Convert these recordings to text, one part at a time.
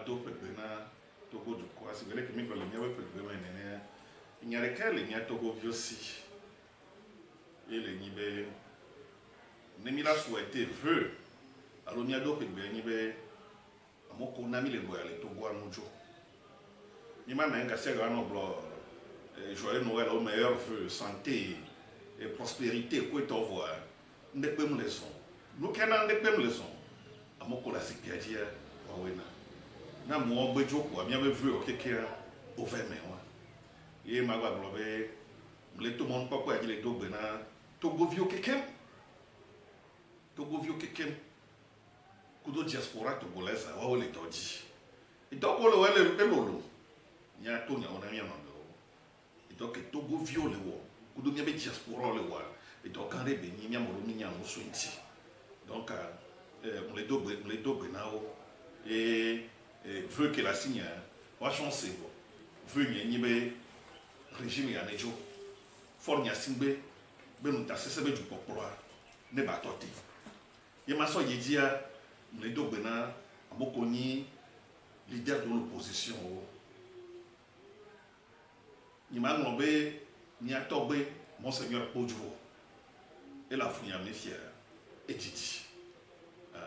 do pegna Togo du quoi c'est vrai que mi le mia pegna nene il y a lesquels il y a Togo aussi et les nibe ne mi la souhaité veut alors mi a do pegna nibe amoko na mi le boya le Togo amujo mi ma na ngase ga no blo joyeux Noël au meilleur vœu santé et prospérité quoi to voir ne peut me leçon nous kenan ne peut me leçon amoko la sikiadia wa wena na mo gbejo ko mi ave vu okeke o ve me wa ye ma gba blobe le to mon papa di le dogbe na Togo vi okeke kudo diaspora togolaise wa le toji e doko le wele pelolo nya to nya ona nya no e doke Togo vi o le wo kudo nya be diaspora le wa e doka re be nya mo lo nya mo so nti donc on le dogbe na o et veut que la signe wa chance veut ni be régime ya nejo for nya singbe be nu tasese be ju popolo ne ba toti ye ma so ye dia le dogbe na amoko ni leader de l'opposition ni ma ngombe ni atogbe monseigneur Podjo et la funya me fier et titi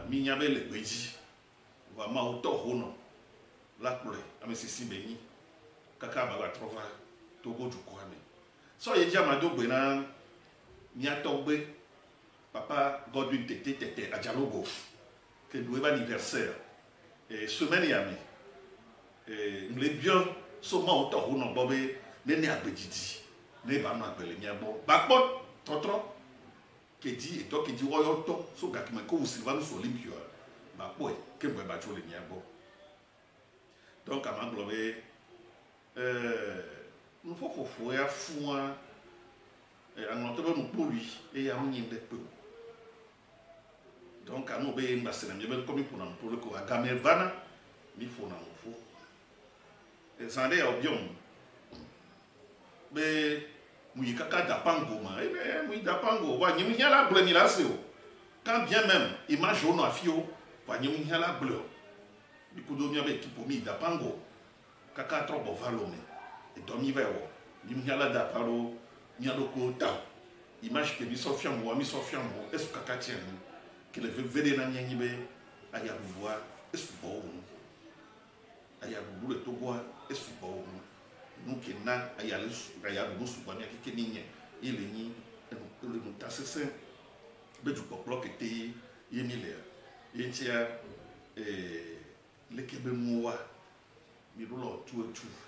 mi nya be le gbeji va ma auto hono la play ame sisi beni kaka ba trova Togo du kwame so ye dia ma dogbe na ni atogbe papa Godwin tete ajalogo que nous anniversaire et semaine yami et nous les bien seulement auto hono bobe ne ne agbedidi ne ba no agbele mi abo ba pot totro que dit et toi qui dit royo to so gakime ko usiva no so limpio ba boy que boy ba chole mi abo donc à m'englober nous faut ya fua et en entendant nous pour lui et ya muni de peu donc à nous be mbasena mi be comme pour nous pour le ko agame vana mi faut na fo et ça est obion be mouyi kaka dapango ma et be mouyi dapango wa nyi mia la bleu mi la se o quand bien même image jaune afio wa nyi mia la bleu bi kudo mi avec pour mi dapango kaka trop valome et domi vewo nyi mia la daparo mi aloko ta image que mi sofia mo est-ce kaka tien que le vede na nyi be aya buwa est-ce bon aya bubu le Togo est-ce bon nous qui n'a ayale musu kwa mia kike ninye ile ni le mutasese be du popolo kete yemile yentia le kebe muwa mi lo tu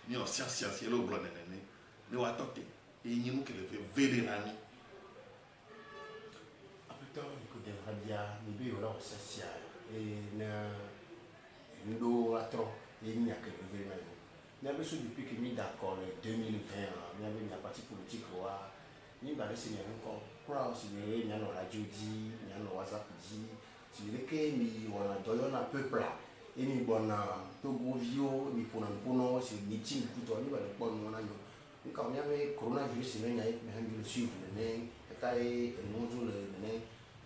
ni o science le blo nene ne wa tote e ni nous qui le vede nani après ko de radia ni be ora osasia e na ndo atro e ni akele vede nani. Nous avons depuis que nous sommes d'accord en 2020, nous avons un parti politique, nous avons encore quoi, si nous avons la radio, nous avons WhatsApp, si nous avons un peuple, et nous avons Togo Vio, nous avons un meeting, nous avons un coronavirus, nous avons suivre, nous avons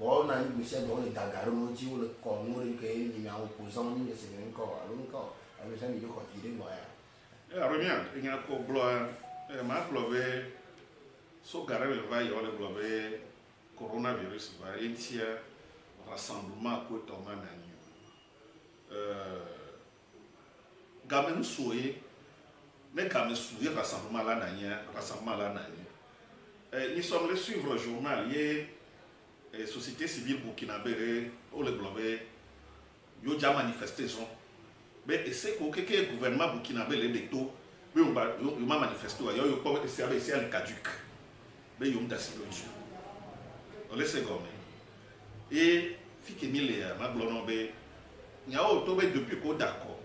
on a eu monsieur dans les Dagaro, nous avons le corps, nous avons opposant, nous avons encore, avec ça, nous avons vidé. Reviens, il y a un bloc, ma bloqué, so garé le vaille, on le bloqué, coronavirus, va entier rassemblement pour tomber dans gamin soué, mais gamin soué rassemblement là nous sommes les suivre le journal, et société civile burkinabé, on le bloqué, yo déjà manifesté son. Mais c'est que le gouvernement burkinabé les déto mais on m'a manifesté il y a eu pas c'est avec c'est le caduc mais il y a on laisse gommer et fike mille ma glonombe il y a autour depuis qu'on d'accord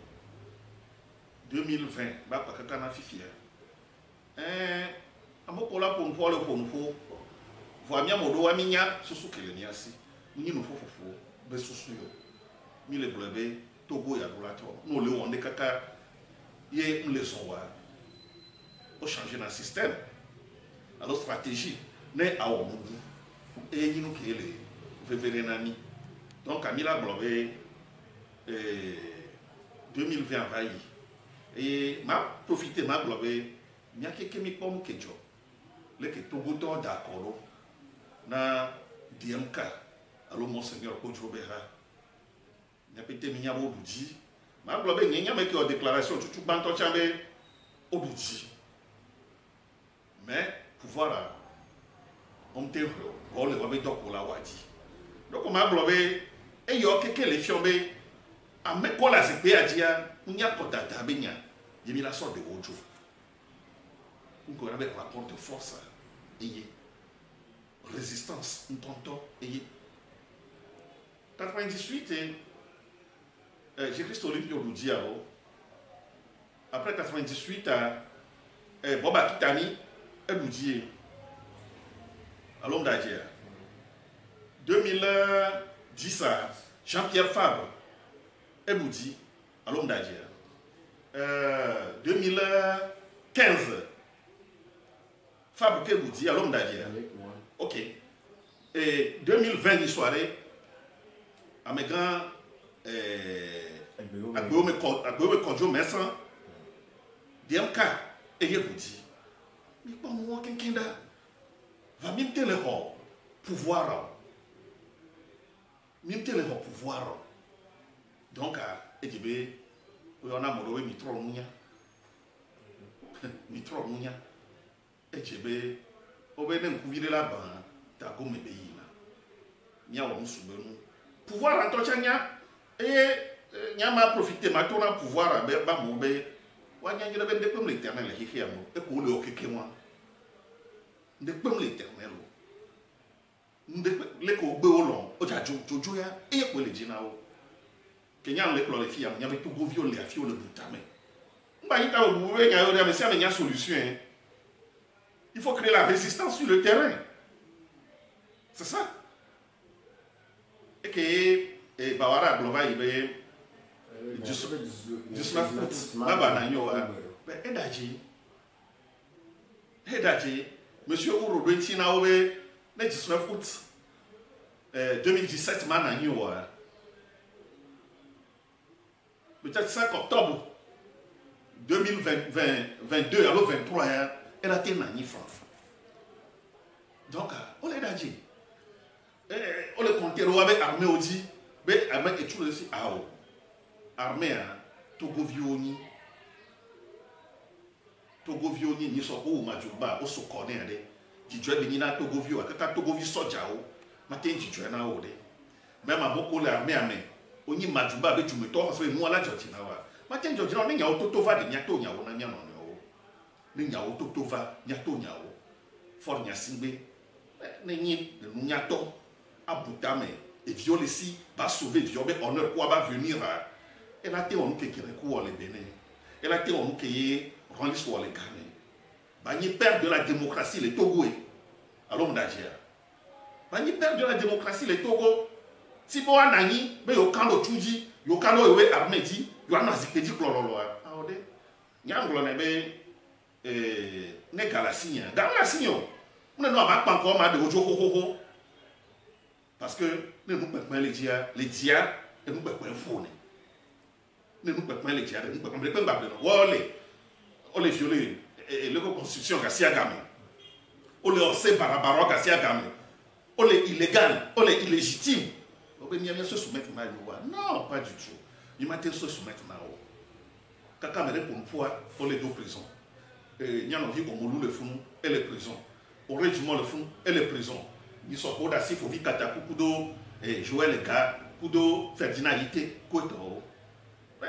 2020 ba pa kaka na fifia amoko la pour le pour voir mia modo wa minya susu kele ni asi ni no fofofo be susu yo mi le blebe Togo ya doulato nous le on de kaka ye une leçon wa pour changer dans système alors stratégie ne a o et nous qui les veverenani donc Camila blobé 2020 va y. Et m'a profité m'a globé mia keke mi pom kejo. Le que Togo to d'accord na DMK. Alors monseigneur Kojobera. N'a pété minya obudi. M'a globé nya me ki déclaration tout banto chambe obudi. Mais pouvoir on te on le va donc la wadi. Donc on m'a globé et yo keke les fiombe a me kola se pe adia nya kotata benya. Il y a la sorte de ojo. On a un rapport de force et résistance, un tonton et 98 j'ai Christ Olympio nous dit après 98 Boba Kitani elle nous dit à l'homme d'Adia 2010 Jean-Pierre Fabre elle nous dit à l'homme d'Adia 2015 Fabre que vous dit à l'homme d'Adia. Ok. Et 2020 une soirée à mes grands à me conjo messan DMK et vous dit mais pas moi quelqu'un là va m'imiter le pouvoir m'imiter le pouvoir donc et tu veux on a mon mitro mounia et tu veux on va même couvrir là-bas t'as comme pays là nia on soubenu pouvoir en tochania et nia m'a profité ma tourna pouvoir ba mon be wa nia ngira ben de comme l'éternel là qui amo et ko le okeke moi de comme l'éternel de le ko be olon o ja jojo ya e ko le jinao Kenya le glorifie, il y avait tout go violé à fiole le boutamé. On va y avoir mais c'est une solution. Il faut créer la résistance sur le terrain. C'est ça. Et que Bawara Glova il va 19 août là-bas na yo mais Edaji monsieur Ouro Bentina obe le 19 août 2017 man na yo peut-être 5 octobre 2022, alors 23, elle a été magnifique. Donc, on l'a dit. On l'a compté, avec l'armée, on dit, mais l'armée est toujours ici. Armée, Togo Vioni, ni Soko ou Majuba, au Sokone, tu dois venir à Togo Vio, à Togo Vio Sojao, matin, tu dois en haut. Même à beaucoup l'armée, on y Majuba, avec tu me tords, c'est moi là, je matin George on nya ototova de nyato nya wona nya no ne nya ototova nyato nya wo for nya singbe ne nyi de nyato abutame et viole ici va sauver viobe honneur quoi va venir elle a été on que kire ko le Bénin elle a été on que rendre sur le Ghana ba ni père de la démocratie les Togo alors d'Agia ba ni père de la démocratie les Togo si bo anani be yo kan lo tuji yo kan lo ewe armée dit you are not zikedi klololo aode nyanglo na be ne galasinya galasinya on no ba pan ko ma de ojo ho parce que ne nous pas les dia et nous pas fone ne nous pas les dia nous pas ba no wole on les violer le constitution gasia game on les ose barabaro gasia game on les illégal on les illégitime on peut bien se soumettre à non pas du tout. Il m'a été soumettre maintenant. Kaka me pour poids pour les deux prisons. Il y a envie au Moulou le fond et les prisons. Au régiment le fond et les prisons. Ils sont pour d'assif au Vikata Kudo et Joël le gars Kudo Ferdinalité Koto.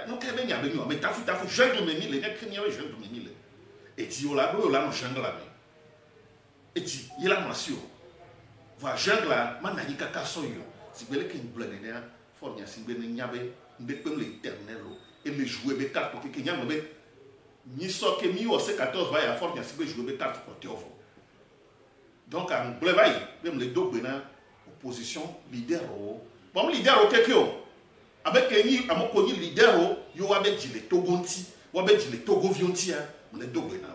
Non qu'elle vient venir mais t'as fou jeune de mes les gars qui n'y avait jeune de mes mille. Et tu là bro là non jeune là mais. Et tu il a monsieur. Va jeune là manani kaka soyo. Si belle qui blague derrière fort nya si belle nyabe l'éternel et les jouer des cartes pour que quelqu'un me ni so que mi o c 14 va y avoir fort si jouer des cartes pour Théophile. Donc en blevai même les deux bena opposition leader bon leader au quelque avec ni amoko ni leader yo avec les Togonti ou avec les Togo Vionti les deux bena